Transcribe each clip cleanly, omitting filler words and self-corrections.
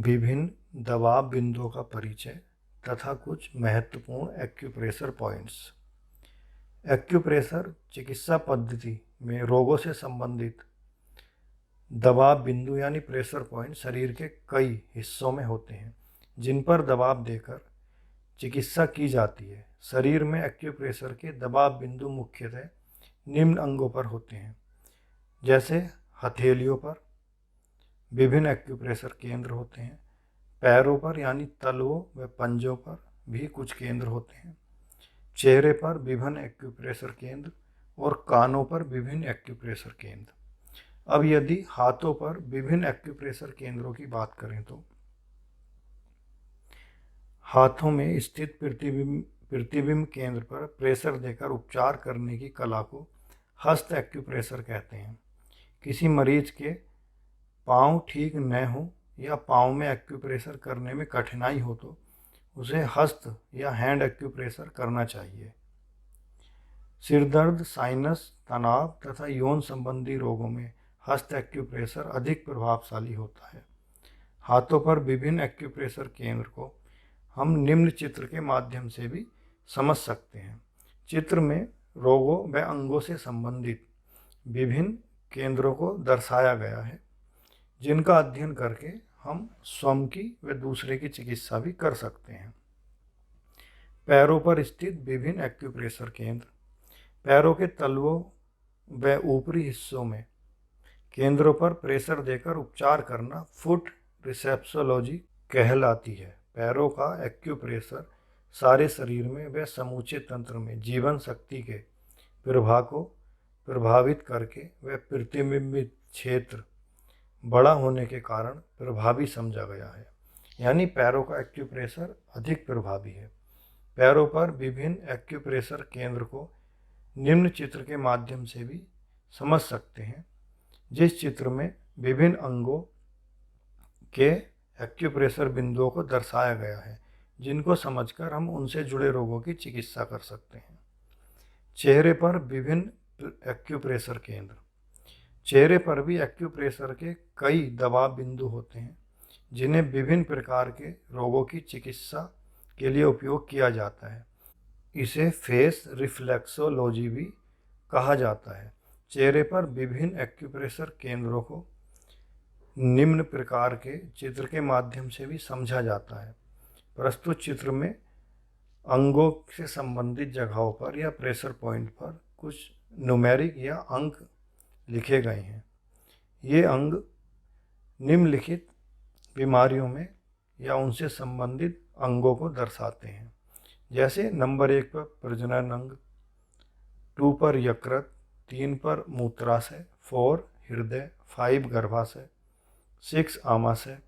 विभिन्न दबाव बिंदुओं का परिचय तथा कुछ महत्वपूर्ण एक्यूप्रेशर पॉइंट्स। एक्यूप्रेशर चिकित्सा पद्धति में रोगों से संबंधित दबाव बिंदु यानी प्रेशर पॉइंट शरीर के कई हिस्सों में होते हैं जिन पर दबाव देकर चिकित्सा की जाती है। शरीर में एक्यूप्रेशर के दबाव बिंदु मुख्यतः निम्न अंगों पर होते हैं, जैसे हथेलियों पर विभिन्न एक्यूप्रेशर केंद्र होते हैं, पैरों पर यानी तलवों व पंजों पर भी कुछ केंद्र होते हैं, चेहरे पर विभिन्न एक्यूप्रेशर केंद्र और कानों पर विभिन्न एक्यूप्रेशर केंद्र। अब यदि हाथों पर विभिन्न एक्यूप्रेशर केंद्रों की बात करें तो हाथों में स्थित प्रतिबिंब केंद्र पर प्रेशर देकर उपचार करने की कला को हस्त एक्यूप्रेशर कहते हैं। किसी मरीज के पाँव ठीक न हो या पाँव में एक्यूप्रेशर करने में कठिनाई हो तो उसे हस्त या हैंड एक्यूप्रेशर करना चाहिए। सिरदर्द, साइनस, तनाव तथा यौन संबंधी रोगों में हस्त एक्यूप्रेशर अधिक प्रभावशाली होता है। हाथों पर विभिन्न एक्यूप्रेशर केंद्र को हम निम्न चित्र के माध्यम से भी समझ सकते हैं। चित्र में रोगों व अंगों से संबंधित विभिन्न केंद्रों को दर्शाया गया है जिनका अध्ययन करके हम स्वयं की व दूसरे की चिकित्सा भी कर सकते हैं। पैरों पर स्थित विभिन्न एक्यूप्रेशर केंद्र। पैरों के तलवों व ऊपरी हिस्सों में केंद्रों पर प्रेशर देकर उपचार करना फुट रिसेप्शोलॉजी कहलाती है। पैरों का एक्यूप्रेशर सारे शरीर में व समूचे तंत्र में जीवन शक्ति के प्रवाह को प्रभावित करके व प्रतिबिंबित क्षेत्र बड़ा होने के कारण प्रभावी समझा गया है, यानी पैरों का एक्यूप्रेशर अधिक प्रभावी है। पैरों पर विभिन्न एक्यूप्रेशर केंद्र को निम्न चित्र के माध्यम से भी समझ सकते हैं, जिस चित्र में विभिन्न अंगों के एक्यूप्रेशर बिंदुओं को दर्शाया गया है जिनको समझकर हम उनसे जुड़े रोगों की चिकित्सा कर सकते हैं। चेहरे पर विभिन्न एक्यूप्रेशर केंद्र। चेहरे पर भी एक्यूप्रेशर के कई दबाव बिंदु होते हैं जिन्हें विभिन्न प्रकार के रोगों की चिकित्सा के लिए उपयोग किया जाता है। इसे फेस रिफ्लेक्सोलॉजी भी कहा जाता है। चेहरे पर विभिन्न एक्यूप्रेशर केंद्रों को निम्न प्रकार के चित्र के माध्यम से भी समझा जाता है। प्रस्तुत चित्र में अंगों से संबंधित जगहों पर या प्रेशर पॉइंट पर कुछ न्यूमेरिक या अंक लिखे गए हैं। ये अंग निम्नलिखित बीमारियों में या उनसे संबंधित अंगों को दर्शाते हैं, जैसे नंबर 1 पर प्रजनन अंग, 2 पर यकृत, 3 पर मूत्राशय, 4 हृदय, 5 गर्भाशय, 6 आमाशय,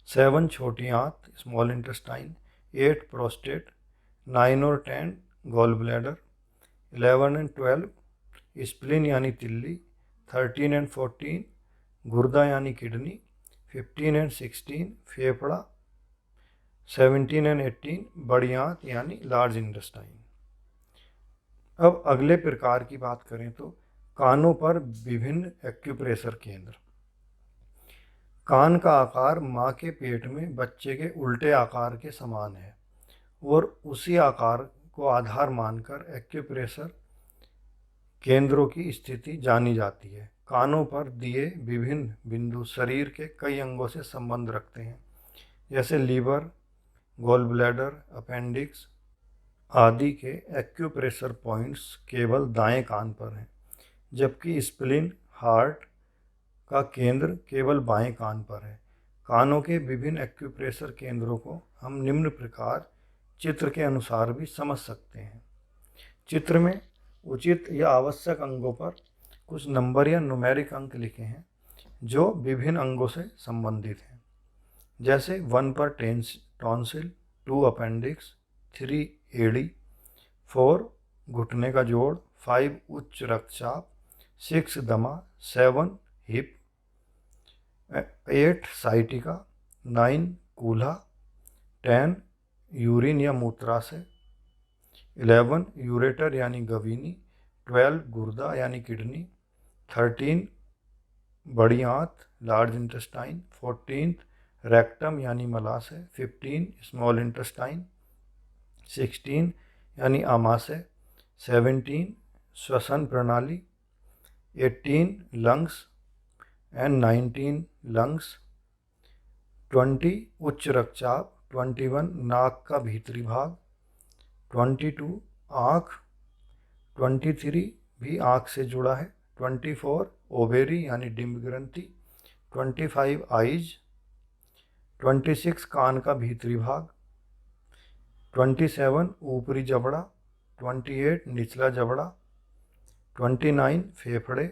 7 छोटी आंत स्मॉल इंटेस्टाइन, 8 प्रोस्टेट, 9 और 10 गॉल ब्लैडर, 11 और 12 स्प्लीन यानी तिल्ली, 13 और 14 गुर्दा यानी किडनी, 15 और 16 फेफड़ा, 17 और 18 बड़ी आंत यानी लार्ज इंटेस्टाइन। अब अगले प्रकार की बात करें तो कानों पर विभिन्न एक्यूप्रेशर केंद्र। कान का आकार माँ के पेट में बच्चे के उल्टे आकार के समान है और उसी आकार को आधार मानकर एक्यूप्रेशर केंद्रों की स्थिति जानी जाती है। कानों पर दिए विभिन्न बिंदु शरीर के कई अंगों से संबंध रखते हैं, जैसे लीवर, गॉल ब्लैडर, अपेंडिक्स आदि के एक्यूप्रेशर पॉइंट्स केवल दाएं कान पर हैं, जबकि स्प्लीन, हार्ट का केंद्र केवल बाएं कान पर है। कानों के विभिन्न एक्यूप्रेशर केंद्रों को हम निम्न प्रकार चित्र के अनुसार भी समझ सकते हैं। चित्र में उचित या आवश्यक अंगों पर कुछ नंबर या न्यूमेरिक अंक लिखे हैं जो विभिन्न अंगों से संबंधित हैं, जैसे 1 पर टॉन्सिल, 2 अपेंडिक्स, 3 एडी, 4 घुटने का जोड़, 5 उच्च रक्तचाप, 6 दमा, 7 हिप, 8 साइटिका, 9 कूल्हा, 10 यूरिन या मूत्राशय, 11 यूरेटर यानी गवीनी, 12 गुर्दा यानी किडनी, 13 बड़ी आंत लार्ज इंटेस्टाइन, 14 रेक्टम यानी मलाशय, 15 स्मॉल इंटेस्टाइन, 16 यानी आमाशय, 17 श्वसन प्रणाली, 18 लंग्स एंड 19 लंग्स, 20 उच्च रक्तचाप, 21 नाक का भीतरी भाग, 22 आँख, 23 भी आँख से जुड़ा है, 24 ओवेरी यानी डिम्ब ग्रंथि, 25 आइज, 26 कान का भीतरी भाग, 27 ऊपरी जबड़ा, 28 निचला जबड़ा, 29 फेफड़े,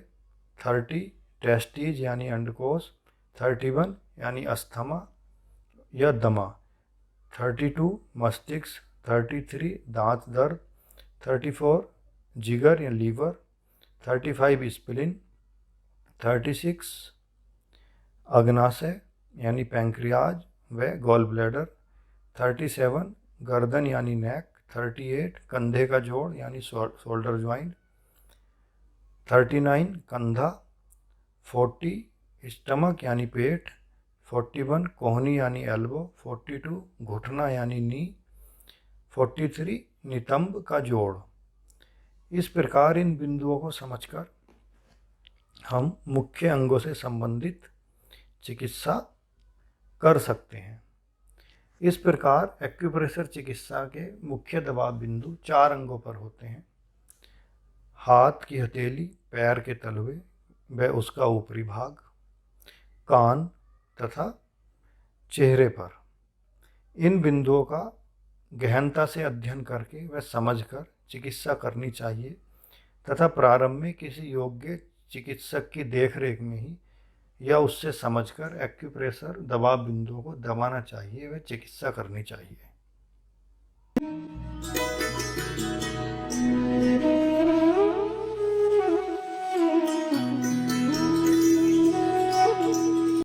30 टेस्टीज यानी अंडकोश, 31 यानी अस्थमा या दमा, 32 मस्तिष्क, 33 दांत दर्द, 34 जिगर या लीवर, 35 स्प्लिन, 36 अग्नाशय यानी पैंक्रियाज व गॉल ब्लैडर, 37 गर्दन यानी नेक, 38 कंधे का जोड़ यानी शोल्डर ज्वाइंट, 39 कंधा, 40 स्टमक यानी पेट, 41 कोहनी यानी एल्बो, 42 घुटना यानी नी, 43 नितंब का जोड़। इस प्रकार इन बिंदुओं को समझकर हम मुख्य अंगों से संबंधित चिकित्सा कर सकते हैं। इस प्रकार एक्यूप्रेशर चिकित्सा के मुख्य दबाव बिंदु 4 अंगों पर होते हैं: हाथ की हथेली, पैर के तलवे व उसका ऊपरी भाग, कान तथा चेहरे पर। इन बिंदुओं का गहनता से अध्ययन करके व समझकर चिकित्सा करनी चाहिए तथा प्रारंभ में किसी योग्य चिकित्सक की देखरेख में ही या उससे समझकर एक्यूप्रेशर दबाव बिंदुओं को दबाना चाहिए व चिकित्सा करनी चाहिए।